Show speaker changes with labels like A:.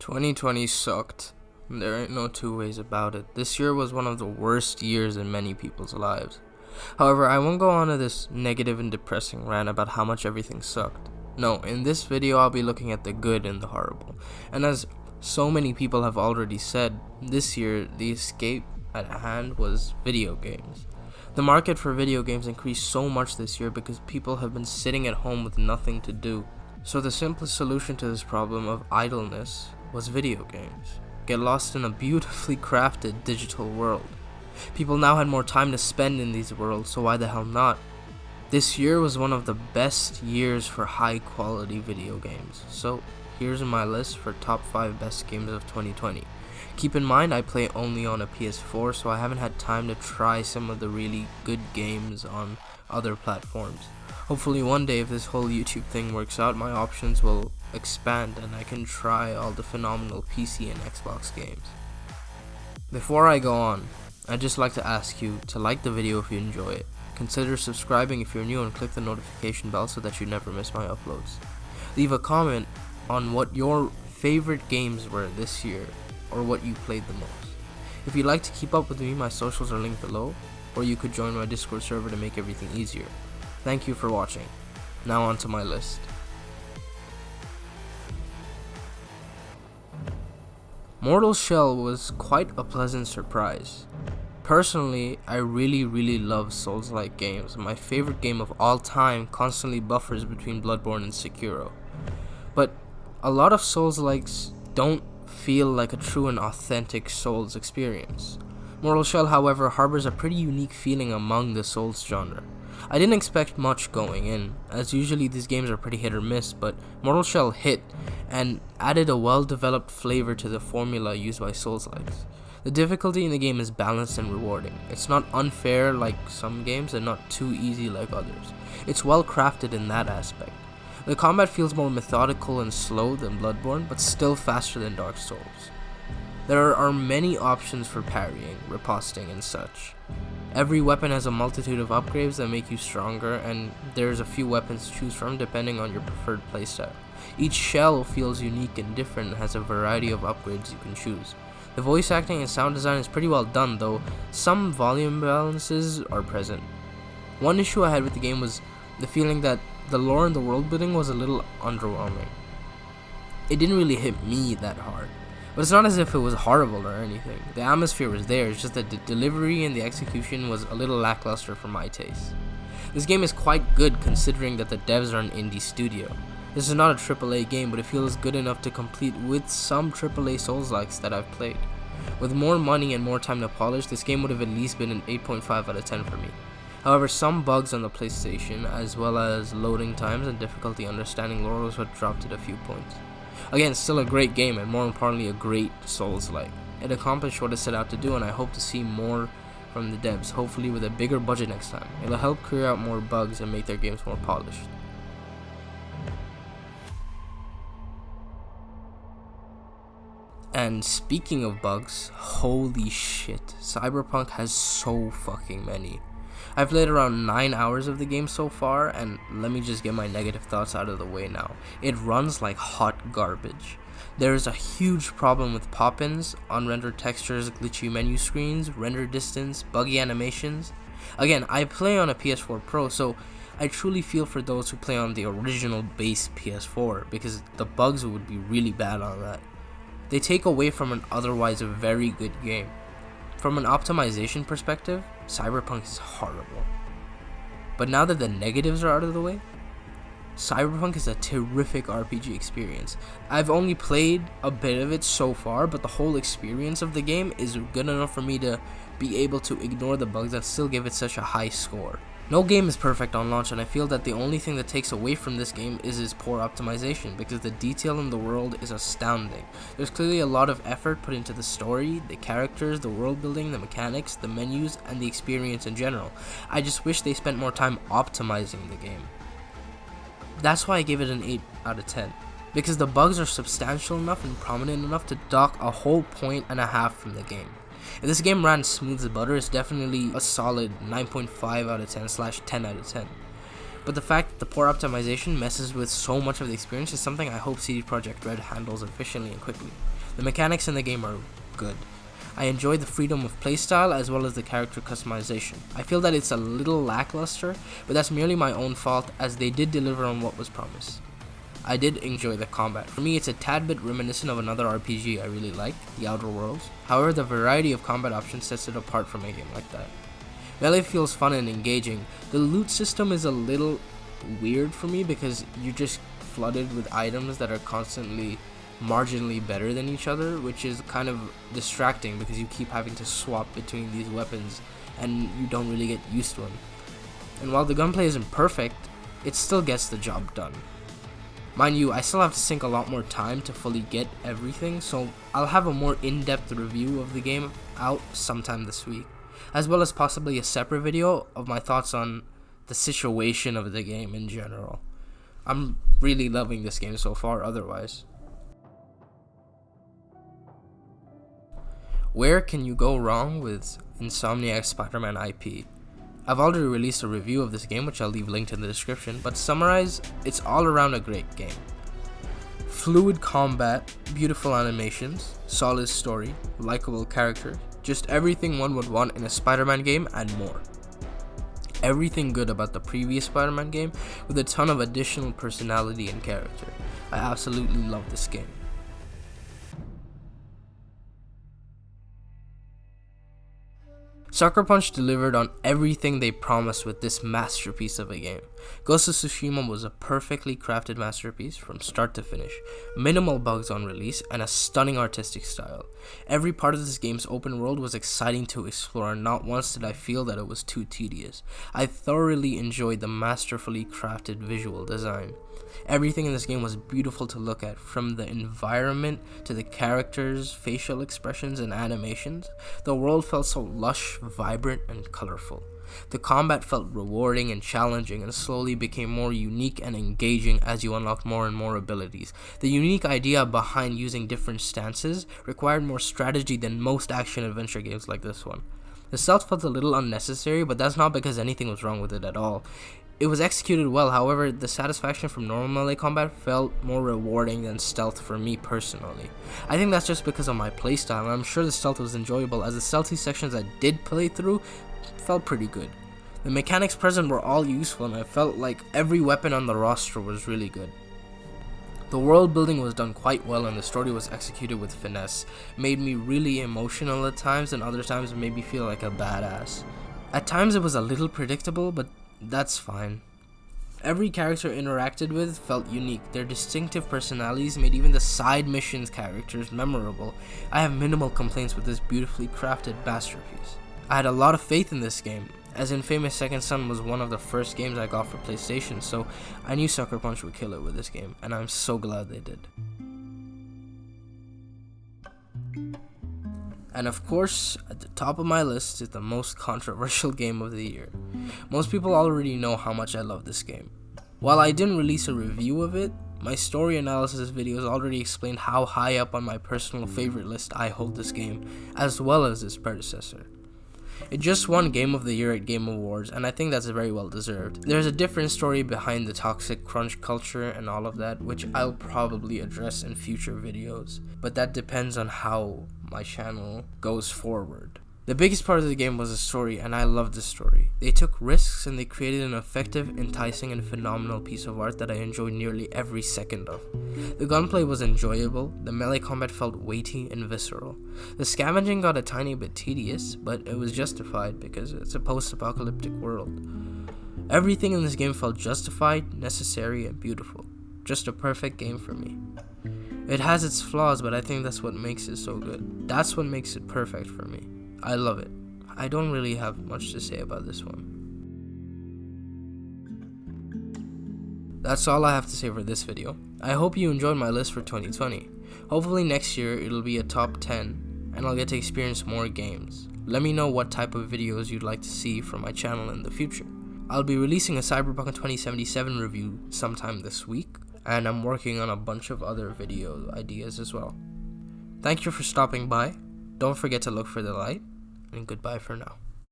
A: 2020 sucked. There ain't no two ways about it. This year was one of the worst years in many people's lives. However, I won't go on to this negative and depressing rant about how much everything sucked. No, in this video I'll be looking at the good and the horrible. And as so many people have already said, this year the escape at hand was video games. The market for video games increased so much this year because people have been sitting at home with nothing to do. So the simplest solution to this problem of idleness was video games. Get lost in a beautifully crafted digital world. People now had more time to spend in these worlds, so why the hell not? This year was one of the best years for high quality video games. So here's my list for top 5 best games of 2020. Keep in mind I play only on a PS4, so I haven't had time to try some of the really good games on other platforms. Hopefully one day, if this whole YouTube thing works out, my options will expand and I can try all the phenomenal PC and Xbox games. Before I go on, I'd just like to ask you to like the video if you enjoy it. Consider subscribing if you're new and click the notification bell so that you never miss my uploads. Leave a comment on what your favorite games were this year or what you played the most. If you'd like to keep up with me, my socials are linked below, or you could join my Discord server to make everything easier. Thank you for watching. Now on to my list. Mortal Shell was quite a pleasant surprise. Personally, I really love Souls-like games. My favorite game of all time constantly buffers between Bloodborne and Sekiro. But a lot of Souls-likes don't feel like a true and authentic Souls experience. Mortal Shell, however, harbors a pretty unique feeling among the Souls genre. I didn't expect much going in, as usually these games are pretty hit or miss, but Mortal Shell hit and added a well-developed flavor to the formula used by Souls-likes. The difficulty in the game is balanced and rewarding. It's not unfair like some games and not too easy like others. It's well crafted in that aspect. The combat feels more methodical and slow than Bloodborne, but still faster than Dark Souls. There are many options for parrying, riposting, and such. Every weapon has a multitude of upgrades that make you stronger, and there's a few weapons to choose from depending on your preferred playstyle. Each shell feels unique and different and has a variety of upgrades you can choose. The voice acting and sound design is pretty well done, though some volume balances are present. One issue I had with the game was the feeling that the lore and the world building was a little underwhelming. It didn't really hit me that hard. But it's not as if it was horrible or anything. The atmosphere was there, it's just that the delivery and the execution was a little lackluster for my taste. This game is quite good considering that the devs are an indie studio. This is not a AAA game, but it feels good enough to compete with some AAA Souls-likes that I've played. With more money and more time to polish, this game would have at least been an 8.5 out of 10 for me. However, some bugs on the PlayStation, as well as loading times and difficulty understanding lore, was what dropped it a few points. Again, still a great game, and more importantly a great Souls-like. It accomplished what it set out to do, and I hope to see more from the devs, hopefully with a bigger budget next time. It'll help clear out more bugs and make their games more polished. And speaking of bugs, holy shit, Cyberpunk has so fucking many. I've played around 9 hours of the game so far, and let me just get my negative thoughts out of the way now. It runs like hot garbage. There is a huge problem with pop-ins, unrendered textures, glitchy menu screens, render distance, buggy animations. Again, I play on a PS4 Pro, so I truly feel for those who play on the original base PS4, because the bugs would be really bad on that. They take away from an otherwise very good game. From an optimization perspective, Cyberpunk is horrible. But now that the negatives are out of the way, Cyberpunk is a terrific RPG experience. I've only played a bit of it so far, but the whole experience of the game is good enough for me to be able to ignore the bugs and still give it such a high score. No game is perfect on launch, and I feel that the only thing that takes away from this game is its poor optimization, because the detail in the world is astounding. There's clearly a lot of effort put into the story, the characters, the world building, the mechanics, the menus, and the experience in general. I just wish they spent more time optimizing the game. That's why I gave it an 8 out of 10, because the bugs are substantial enough and prominent enough to dock a whole point and a half from the game. If this game ran smooth as butter, it's definitely a solid 9.5 out of 10 / 10 out of 10. but the fact that the poor optimization messes with so much of the experience is something I hope CD Projekt Red handles efficiently and quickly. The mechanics in the game are good. I enjoy the freedom of playstyle as well as the character customization. I feel that it's a little lackluster, but that's merely my own fault as they did deliver on what was promised. I did enjoy the combat. For me, it's a tad bit reminiscent of another RPG I really like, The Outer Worlds. However, the variety of combat options sets it apart from a game like that. Melee feels fun and engaging. The loot system is a little weird for me because you're just flooded with items that are constantly marginally better than each other, which is kind of distracting because you keep having to swap between these weapons and you don't really get used to them. And while the gunplay isn't perfect, it still gets the job done. Mind you, I still have to sink a lot more time to fully get everything, so I'll have a more in-depth review of the game out sometime this week, as well as possibly a separate video of my thoughts on the situation of the game in general. I'm really loving this game so far otherwise. Where can you go wrong with Insomniac's SpiderMan IP? I've already released a review of this game, which I'll leave linked in the description, but to summarize, it's all around a great game. Fluid combat, beautiful animations, solid story, likable characters, just everything one would want in a Spider-Man game and more. Everything good about the previous Spider-Man game with a ton of additional personality and character. I absolutely love this game. Sucker Punch delivered on everything they promised with this masterpiece of a game. Ghost of Sushima was a perfectly crafted masterpiece from start to finish, minimal bugs on release, and a stunning artistic style. Every part of this game's open world was exciting to explore, and not once did I feel that it was too tedious. I thoroughly enjoyed the masterfully crafted visual design. Everything in this game was beautiful to look at, from the environment to the characters, facial expressions, and animations. The world felt so lush, vibrant, and colorful. The combat felt rewarding and challenging and slowly became more unique and engaging as you unlocked more and more abilities. The unique idea behind using different stances required more strategy than most action-adventure games like this one. The stealth felt a little unnecessary, but that's not because anything was wrong with it at all. It was executed well, however, the satisfaction from normal melee combat felt more rewarding than stealth for me personally. I think that's just because of my playstyle, and I'm sure the stealth was enjoyable as the stealthy sections I did play through felt pretty good. The mechanics present were all useful, and I felt like every weapon on the roster was really good. The world building was done quite well and the story was executed with finesse. Made me really emotional at times, and other times it made me feel like a badass. At times it was a little predictable, but that's fine. Every character interacted with felt unique. Their distinctive personalities made even the side missions characters memorable. I have minimal complaints with this beautifully crafted masterpiece. I had a lot of faith in this game, as Infamous Second Son was one of the first games I got for PlayStation, so I knew Sucker Punch would kill it with this game, and I'm so glad they did. And of course, at the top of my list is the most controversial game of the year. Most people already know how much I love this game. While I didn't release a review of it, my story analysis videos already explained how high up on my personal favorite list I hold this game, as well as its predecessor. It just won Game of the Year at Game Awards, and I think that's very well deserved. There's a different story behind the toxic crunch culture and all of that, which I'll probably address in future videos, but that depends on how my channel goes forward. The biggest part of the game was the story, and I loved the story. They took risks and they created an effective, enticing, and phenomenal piece of art that I enjoyed nearly every second of. The gunplay was enjoyable, the melee combat felt weighty and visceral. The scavenging got a tiny bit tedious, but it was justified because it's a post-apocalyptic world. Everything in this game felt justified, necessary, and beautiful. Just a perfect game for me. It has its flaws, but I think that's what makes it so good. That's what makes it perfect for me. I love it. I don't really have much to say about this one. That's all I have to say for this video. I hope you enjoyed my list for 2020. Hopefully next year it'll be a top 10 and I'll get to experience more games. Let me know what type of videos you'd like to see from my channel in the future. I'll be releasing a Cyberpunk 2077 review sometime this week, and I'm working on a bunch of other video ideas as well. Thank you for stopping by. Don't forget to look for the light, and goodbye for now.